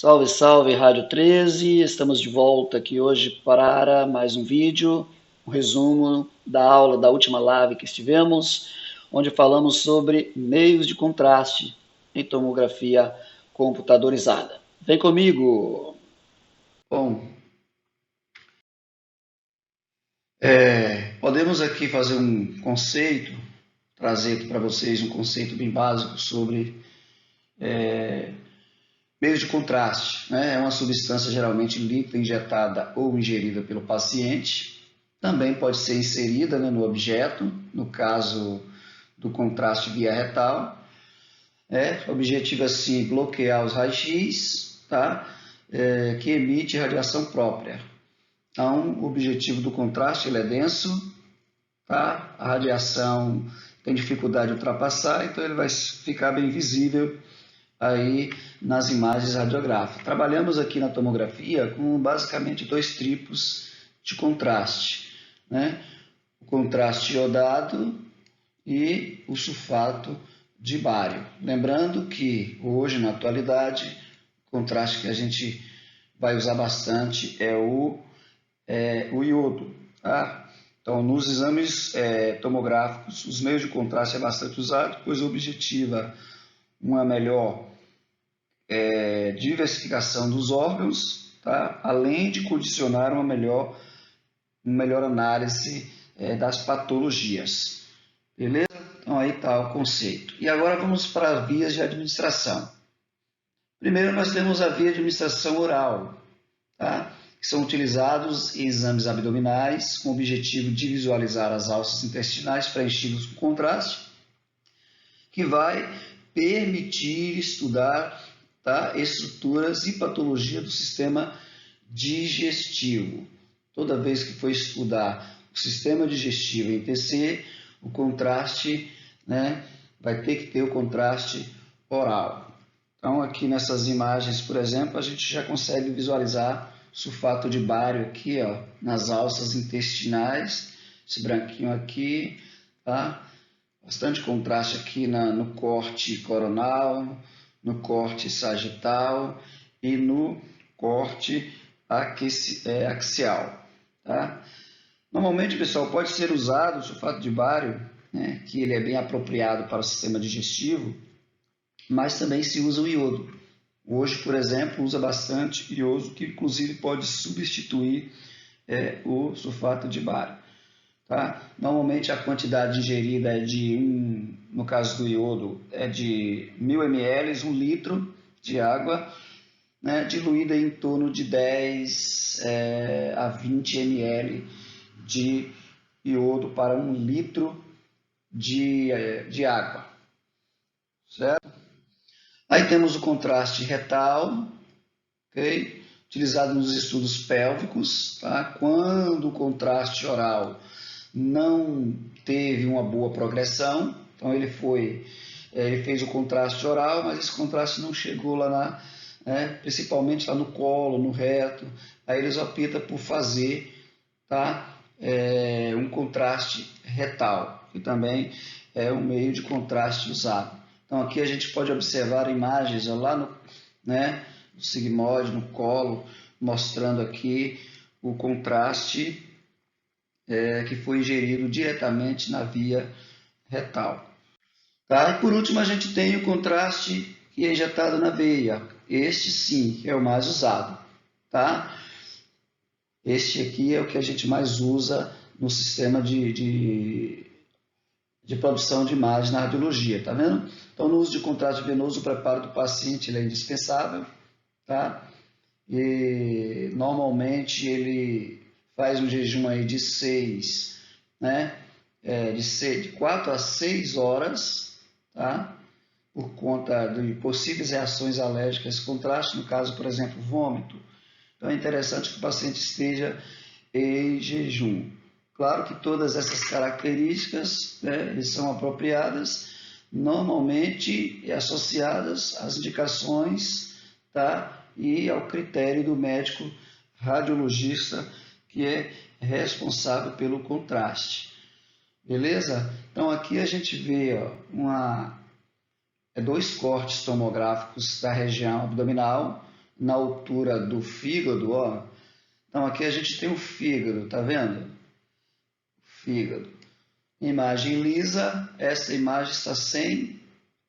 Salve, salve, Rádio 13. Estamos de volta aqui hoje para mais um vídeo, um resumo da aula da última live que estivemos, onde falamos sobre meios de contraste em tomografia computadorizada. Vem comigo! Bom, podemos aqui fazer um conceito, trazer aqui para vocês um conceito bem básico sobre meios de contraste, né? É uma substância geralmente líquida injetada ou ingerida pelo paciente. Também pode ser inserida, né, no objeto, no caso do contraste via retal. O objetivo assim bloquear os raios-x, tá? Que emite radiação própria. Então, o objetivo do contraste ele é denso, tá? A radiação tem dificuldade de ultrapassar, então ele vai ficar bem visível aí nas imagens radiográficas. Trabalhamos aqui na tomografia com basicamente dois tipos de contraste, né? O contraste iodado e o sulfato de bário. Lembrando que hoje, na atualidade, o contraste que a gente vai usar bastante é o iodo, tá? Então, nos exames tomográficos, os meios de contraste é bastante usado, pois objetiva uma melhor diversificação dos órgãos, tá? Além de condicionar uma melhor análise das patologias. Beleza? Então aí está o conceito. E agora vamos para as vias de administração. Primeiro nós temos a via de administração oral, tá? Que são utilizados em exames abdominais com o objetivo de visualizar as alças intestinais preenchidas com contraste, que vai permitir estudar, tá, estruturas e patologia do sistema digestivo. Toda vez que for estudar o sistema digestivo em TC, o contraste, né, vai ter que ter o contraste oral. Então, aqui nessas imagens, por exemplo, a gente já consegue visualizar sulfato de bário aqui, ó, nas alças intestinais, esse branquinho aqui, tá? Bastante contraste aqui no corte coronal, no corte sagital e no corte axial. Tá? Normalmente, pessoal, pode ser usado o sulfato de bário, né, que ele é bem apropriado para o sistema digestivo, mas também se usa o iodo. Hoje, por exemplo, usa bastante iodo, que inclusive pode substituir o sulfato de bário. Tá? Normalmente a quantidade ingerida é no caso do iodo, é de 1000 ml, 1 litro de água, né, diluída em torno de 10 a 20 ml de iodo para 1 litro de água. Certo? Aí temos o contraste retal, okay? Utilizado nos estudos pélvicos, tá? Quando o contraste oral não teve uma boa progressão, então ele fez o contraste oral, mas esse contraste não chegou lá principalmente lá no colo, no reto, aí eles optam por fazer, tá, um contraste retal, que também é um meio de contraste usado. Então aqui a gente pode observar imagens lá no sigmoide, no colo, mostrando aqui o contraste que foi ingerido diretamente na via retal. Tá? E por último, a gente tem o contraste que é injetado na veia. Este sim é o mais usado. Tá? Este aqui é o que a gente mais usa no sistema de produção de imagem na radiologia. Tá vendo? Então, no uso de contraste venoso, o preparo do paciente ele é indispensável. Tá? E normalmente ele faz um jejum aí de 6, né? De 4 a 6 horas, tá? Por conta de possíveis reações alérgicas a esse contraste, no caso, por exemplo, vômito. Então é interessante que o paciente esteja em jejum. Claro que todas essas características, né, são apropriadas, normalmente associadas às indicações, tá? E ao critério do médico radiologista, que é responsável pelo contraste. Beleza? Então aqui a gente vê dois cortes tomográficos da região abdominal, na altura do fígado, ó. Então aqui a gente tem o fígado, tá vendo? Fígado. Imagem lisa, esta imagem está sem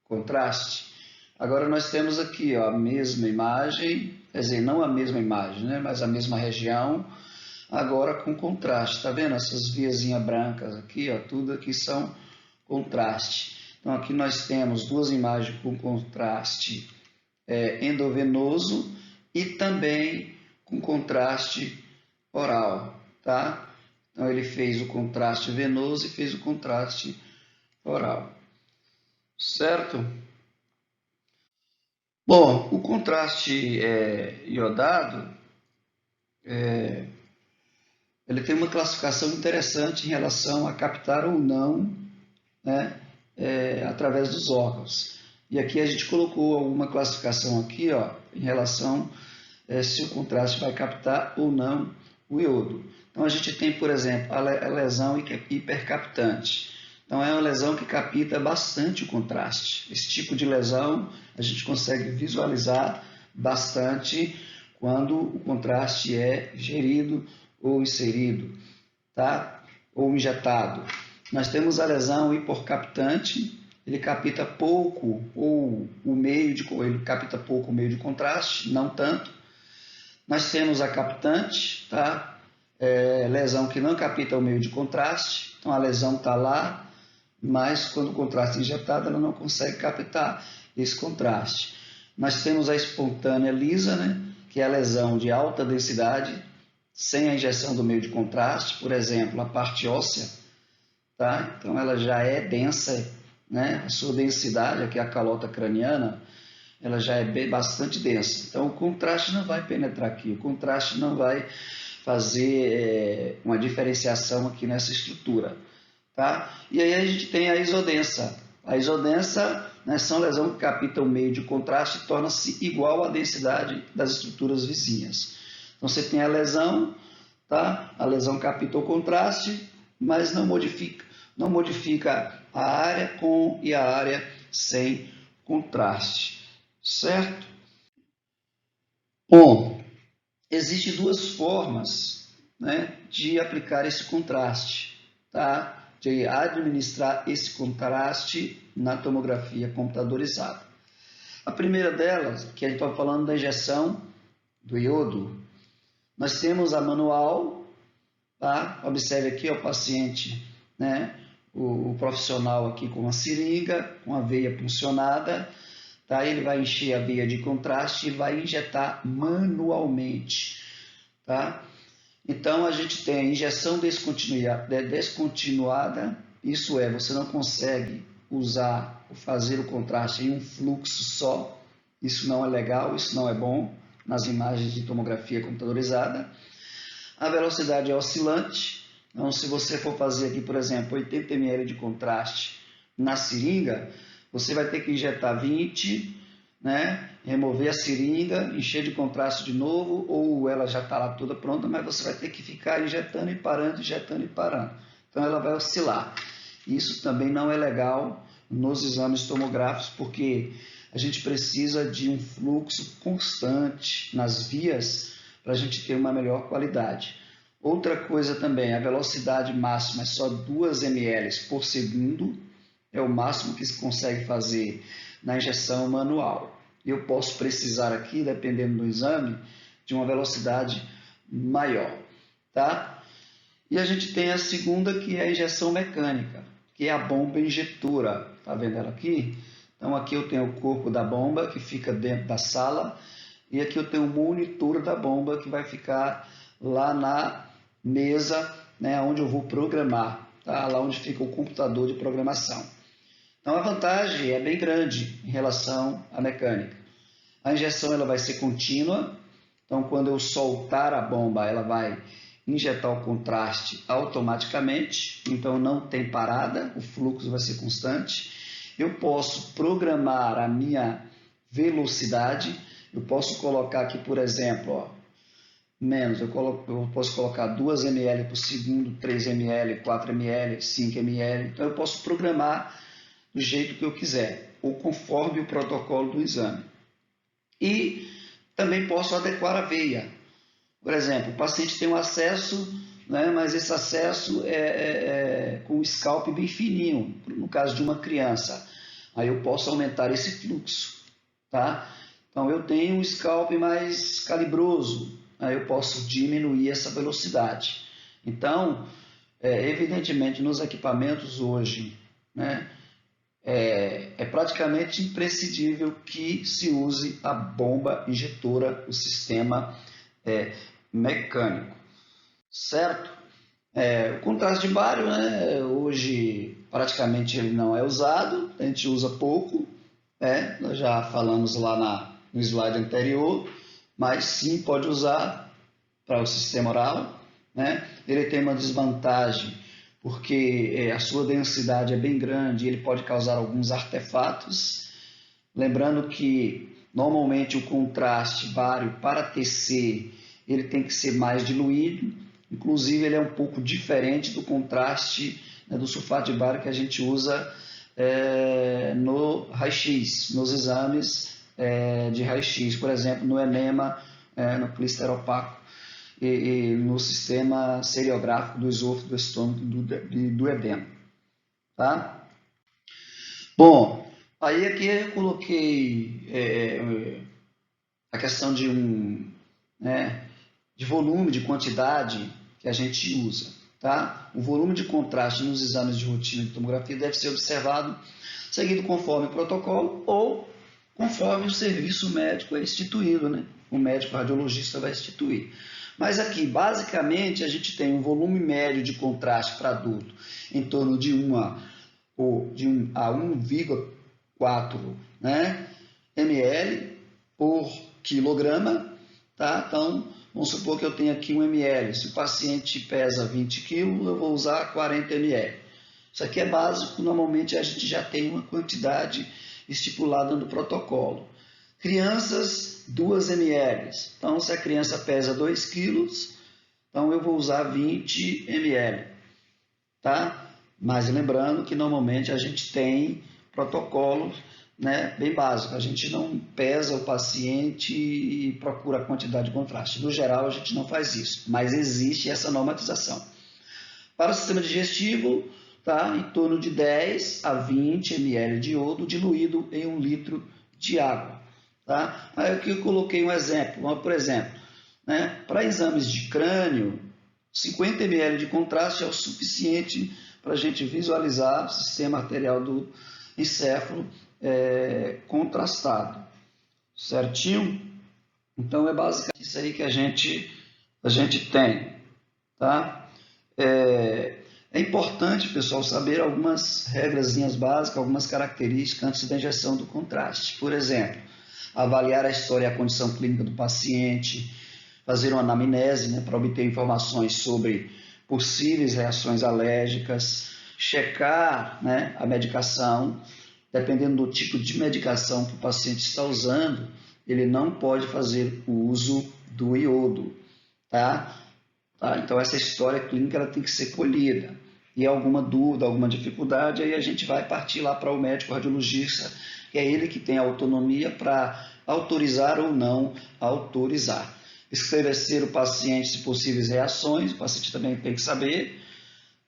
contraste. Agora nós temos aqui, ó, a mesma imagem, quer dizer, não a mesma imagem, né, mas a mesma região, agora com contraste. Tá vendo essas viazinhas brancas aqui, ó, tudo aqui são contraste. Então aqui nós temos duas imagens com contraste endovenoso e também com contraste oral, tá? Então ele fez o contraste venoso e fez o contraste oral, certo? Bom, o contraste iodado, ele tem uma classificação interessante em relação a captar ou não, né, através dos órgãos. E aqui a gente colocou alguma classificação aqui, ó, em relação se o contraste vai captar ou não o iodo. Então a gente tem, por exemplo, a lesão hipercaptante. Então é uma lesão que capta bastante o contraste. Esse tipo de lesão a gente consegue visualizar bastante quando o contraste é gerido ou inserido, tá? Ou injetado. Nós temos a lesão hiporcaptante, ele capta pouco ou ele capta pouco o meio de contraste, não tanto. Nós temos a captante, tá? Lesão que não capta o meio de contraste, então a lesão está lá, mas quando o contraste é injetado, ela não consegue captar esse contraste. Nós temos a espontânea lisa, né? Que é a lesão de alta densidade, sem a injeção do meio de contraste, por exemplo, a parte óssea, tá? Então ela já é densa, né? A sua densidade, aqui a calota craniana, ela já é bastante densa. Então o contraste não vai penetrar aqui, o contraste não vai fazer uma diferenciação aqui nessa estrutura, tá? E aí a gente tem a isodensa. A isodensa, né, são lesões que captam o meio de contraste e torna-se igual à densidade das estruturas vizinhas. Então você tem a lesão, tá? A lesão capta o contraste, mas não modifica a área com e a área sem contraste, certo? Bom, existem duas formas, né, de aplicar esse contraste, tá? De administrar esse contraste na tomografia computadorizada. A primeira delas, que a gente está falando da injeção do iodo, nós temos a manual, tá? Observe aqui o paciente, né? O profissional aqui com a seringa, com a veia puncionada, tá? Ele vai encher a veia de contraste e vai injetar manualmente, tá? Então a gente tem a injeção descontinuada, isso é, você não consegue usar ou fazer o contraste em um fluxo só, isso não é legal, isso não é bom nas imagens de tomografia computadorizada. A velocidade é oscilante, então se você for fazer aqui, por exemplo, 80 ml de contraste na seringa, você vai ter que injetar 20, né? Remover a seringa, encher de contraste de novo, ou ela já está lá toda pronta, mas você vai ter que ficar injetando e parando, injetando e parando. Então ela vai oscilar. Isso também não é legal nos exames tomográficos, porque a gente precisa de um fluxo constante nas vias para a gente ter uma melhor qualidade. Outra coisa também, a velocidade máxima é só 2 ml por segundo, é o máximo que se consegue fazer na injeção manual. Eu posso precisar aqui, dependendo do exame, de uma velocidade maior, tá? E a gente tem a segunda, que é a injeção mecânica, que é a bomba injetora. Tá vendo ela aqui? Então aqui eu tenho o corpo da bomba, que fica dentro da sala, e aqui eu tenho o monitor da bomba, que vai ficar lá na mesa, né, onde eu vou programar, tá? Lá onde fica o computador de programação. Então a vantagem é bem grande em relação à mecânica. A injeção ela vai ser contínua, então quando eu soltar a bomba ela vai injetar o contraste automaticamente, então não tem parada, o fluxo vai ser constante. Eu posso programar a minha velocidade, eu posso colocar aqui, por exemplo, ó, menos, eu posso colocar 2 ml por segundo, 3 ml, 4 ml, 5 ml, então eu posso programar do jeito que eu quiser, ou conforme o protocolo do exame. E Também posso adequar a veia. Por exemplo, o paciente tem um acesso, né, mas esse acesso é com o scalp bem fininho, no caso de uma criança. Aí eu posso aumentar esse fluxo, tá? Então eu tenho um scalp mais calibroso, aí eu posso diminuir essa velocidade. Então, evidentemente, nos equipamentos hoje, né, é praticamente imprescindível que se use a bomba injetora, o sistema mecânico, certo? O contraste de bário, né, hoje praticamente ele não é usado, a gente usa pouco, nós já falamos lá no slide anterior, mas sim pode usar para o sistema oral, né? Ele tem uma desvantagem porque a sua densidade é bem grande e ele pode causar alguns artefatos. Lembrando que normalmente o contraste bário para tecer ele tem que ser mais diluído, inclusive ele é um pouco diferente do contraste, né, do sulfato de bário que a gente usa no raio-x, nos exames de raio-x, por exemplo, no enema, no clíster opaco e no sistema seriográfico do esôfago, do estômago e do edema. Tá? Bom, aí aqui eu coloquei a questão de volume, de quantidade que a gente usa. Tá? O volume de contraste nos exames de rotina de tomografia deve ser observado seguindo conforme o protocolo ou conforme o serviço médico é instituído, né? O médico radiologista vai instituir. Mas aqui, basicamente, a gente tem um volume médio de contraste para adulto em torno de 1 a 1,4, né, ml por quilograma. Tá? Então, vamos supor que eu tenho aqui 1 ml. Se o paciente pesa 20 kg, eu vou usar 40 ml. Isso aqui é básico, normalmente a gente já tem uma quantidade estipulada no protocolo. Crianças, 2 ml. Então, se a criança pesa 2 kg, então eu vou usar 20 ml. Tá? Mas lembrando que normalmente a gente tem protocolos, né, bem básicos. A gente não pesa o paciente e procura a quantidade de contraste. No geral, a gente não faz isso, mas existe essa normatização. Para o sistema digestivo, tá, em torno de 10 a 20 ml de iodo diluído em 1 litro de água. Tá? Aí aqui eu coloquei um exemplo. Por exemplo, né, para exames de crânio, 50 ml de contraste é o suficiente para a gente visualizar o sistema arterial do encéfalo contrastado. Certinho? Então é basicamente isso aí que a gente tem. Tá? É importante, pessoal, saber algumas regrazinhas básicas, algumas características antes da injeção do contraste. Por exemplo, avaliar a história e a condição clínica do paciente, fazer uma anamnese, né, para obter informações sobre possíveis reações alérgicas, checar, né, a medicação. Dependendo do tipo de medicação que o paciente está usando, ele não pode fazer o uso do iodo. Tá? Então, essa história clínica ela tem que ser colhida. E alguma dúvida, alguma dificuldade, aí a gente vai partir lá para o médico radiologista, que é ele que tem a autonomia para autorizar ou não autorizar. Esclarecer o paciente se possíveis reações, o paciente também tem que saber,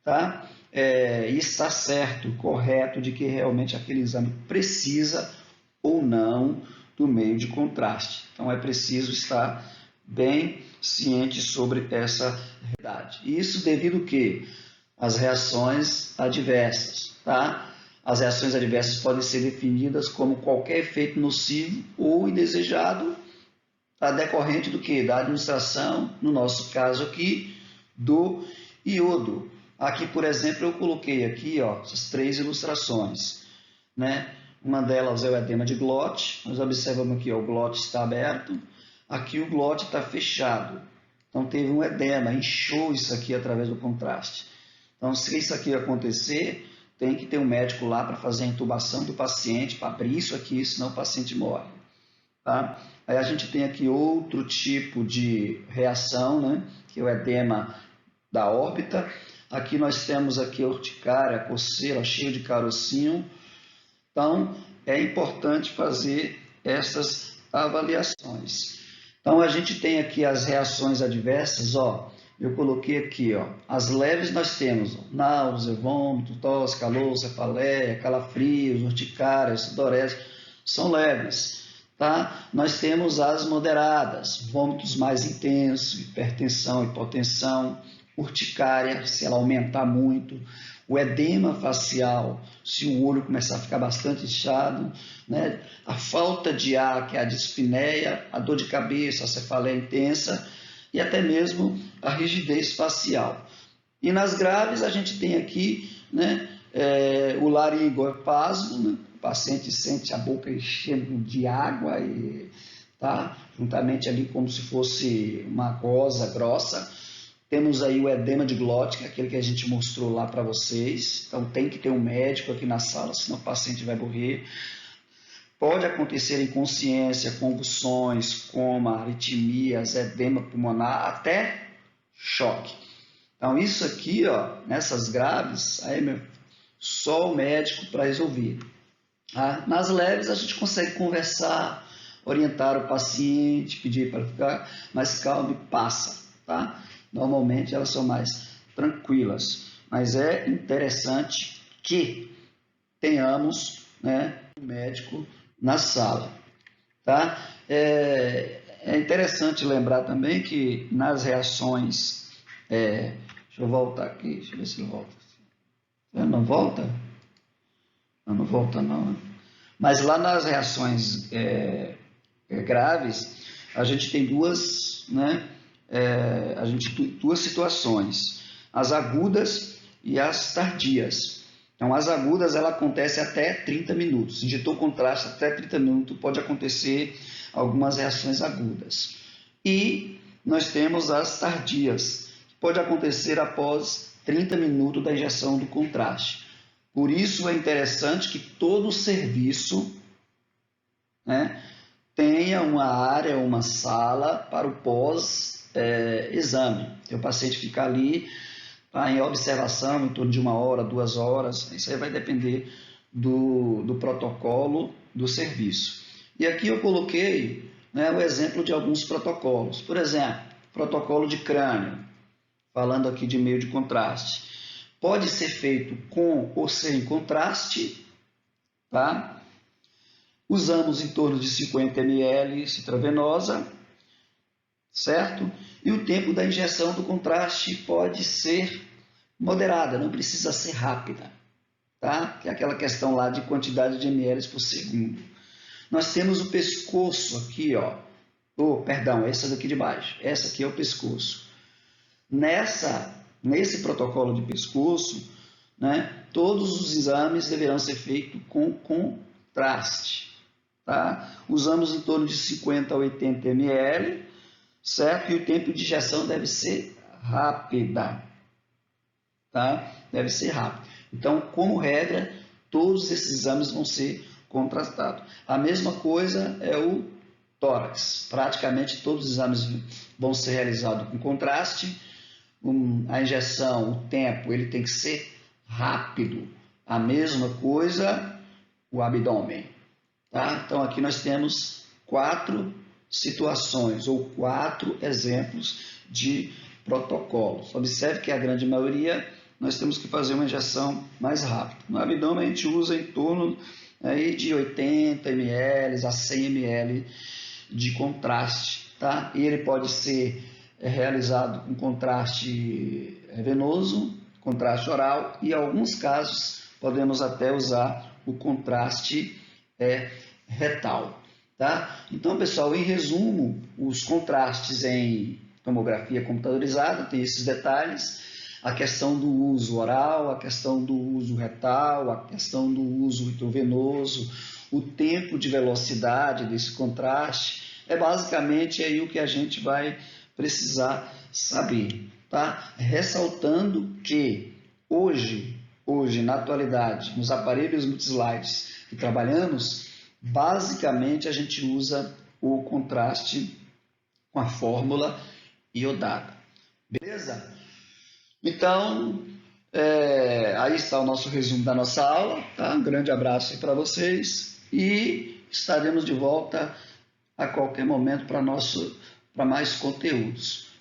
tá? E estar certo, correto, de que realmente aquele exame precisa ou não do meio de contraste. Então, é preciso estar bem ciente sobre essa realidade. Isso devido a quê? As reações adversas, tá? As reações adversas podem ser definidas como qualquer efeito nocivo ou indesejado, tá? Decorrente do quê? Da administração, no nosso caso aqui, do iodo. Aqui, por exemplo, eu coloquei aqui, ó, essas 3 ilustrações, né? Uma delas é o edema de glote. Nós observamos aqui, ó, o glote está aberto. Aqui o glote está fechado. Então, teve um edema, inchou isso aqui através do contraste. Então, se isso aqui acontecer, tem que ter um médico lá para fazer a intubação do paciente, para abrir isso aqui, senão o paciente morre. Tá? Aí a gente tem aqui outro tipo de reação, né? Que é o edema da órbita. Aqui nós temos aqui a urticária, a coceira, cheia de carocinho. Então, é importante fazer essas avaliações. Então, a gente tem aqui as reações adversas, ó. Eu coloquei aqui, ó. As leves nós temos, ó, náusea, vômito, tosse, calor, cefaleia, calafrios, urticária, sudorese, são leves, tá? Nós temos as moderadas, vômitos mais intensos, hipertensão, hipotensão, urticária, se ela aumentar muito, o edema facial, se o olho começar a ficar bastante inchado, né? A falta de ar, que é a dispneia, a dor de cabeça, a cefaleia intensa e até mesmo a rigidez facial. E nas graves a gente tem aqui, né, o laringoespasmo, né? O paciente sente a boca enchendo de água, tá? Juntamente ali como se fosse uma gosma grossa. Temos aí o edema de glote, que é aquele que a gente mostrou lá para vocês. Então tem que ter um médico aqui na sala, senão o paciente vai morrer. Pode acontecer inconsciência, convulsões, coma, arritmias, edema pulmonar, até choque. Então isso aqui, ó, nessas graves, aí, só o médico para resolver. Tá? Nas leves a gente consegue conversar, orientar o paciente, pedir para ficar mais calmo e passa, tá? Normalmente elas são mais tranquilas, mas é interessante que tenhamos, né, um médico na sala, tá? É interessante lembrar também que nas reações, deixa eu voltar aqui, deixa eu ver se ele volta. Não volta? Não volta não. Mas lá nas reações graves, a gente tem duas, né? Duas situações, as agudas e as tardias. Então, as agudas, ela acontece até 30 minutos. Injetou contraste até 30 minutos, pode acontecer algumas reações agudas. E nós temos as tardias, que pode acontecer após 30 minutos da injeção do contraste. Por isso é interessante que todo serviço, né, tenha uma área, uma sala para o pós-exame. O paciente fica ali, tá, em observação em torno de 1 hora, 2 horas. Isso aí vai depender do protocolo do serviço. E aqui eu coloquei, né, o exemplo de alguns protocolos. Por exemplo, protocolo de crânio, falando aqui de meio de contraste. Pode ser feito com ou sem contraste, tá? Usamos em torno de 50 ml intravenosa, certo? E o tempo da injeção do contraste pode ser moderada, não precisa ser rápida, tá? Que é aquela questão lá de quantidade de ml por segundo. Nós temos o pescoço aqui, ó. Perdão, essa daqui de baixo. Essa aqui é o pescoço. Nesse protocolo de pescoço, né, todos os exames deverão ser feitos com contraste. Tá? Usamos em torno de 50 a 80 ml, certo? E o tempo de injeção deve ser rápida. Tá? Deve ser rápido. Então, como regra, todos esses exames vão ser contrastados. A mesma coisa é o tórax. Praticamente todos os exames vão ser realizados com contraste. A injeção, o tempo, ele tem que ser rápido. A mesma coisa o abdômen. Tá? Então, aqui nós temos 4 situações ou 4 exemplos de protocolos. Observe que a grande maioria nós temos que fazer uma injeção mais rápida. No abdômen a gente usa em torno aí de 80 ml a 100 ml de contraste. Tá? E ele pode ser realizado com contraste venoso, contraste oral e em alguns casos podemos até usar o contraste retal. Tá? Então, pessoal, em resumo, os contrastes em tomografia computadorizada tem esses detalhes, a questão do uso oral, a questão do uso retal, a questão do uso intravenoso, o tempo de velocidade desse contraste, é basicamente aí o que a gente vai precisar saber. Tá? Ressaltando que hoje, na atualidade, nos aparelhos multislides que trabalhamos, basicamente a gente usa o contraste com a fórmula iodada. Beleza? Então, aí está o nosso resumo da nossa aula. Tá? Um grande abraço para vocês e estaremos de volta a qualquer momento para nosso para mais conteúdos.